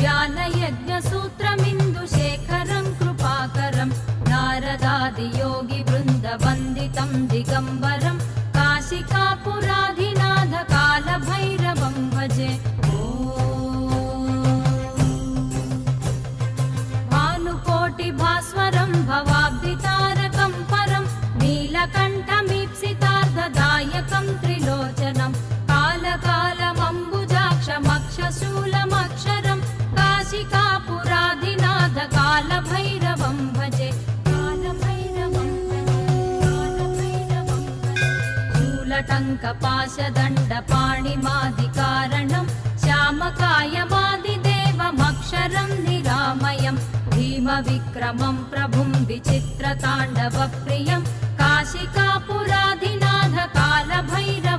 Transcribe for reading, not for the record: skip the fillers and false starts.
ज्ञानयज्ञसूत्रमिन्दुशेखरं कृपाकरं नारदादियोगिवृन्दवन्दितं दिगम्बरं काशिकापुराधिनाथ कालभैरवं भजे। भानुकोटिभास्वरं भवाब्धितारकं परं नीलकण्ठमीप्सितार्धदायकं त्रिलोचनं कालकालमम्बुजाक्षमक्षशूलमक्षरं काशिकापुराधिनाथ कालभैरवं भजे। शूलटङ्कपाशदण्डपाणिमादिकारणं श्यामकायमादिदेवमक्षरं निरामयं भीमविक्रमं प्रभुं विचित्रताण्डवप्रियं काशिकापुराधिनाथ कालभैरवं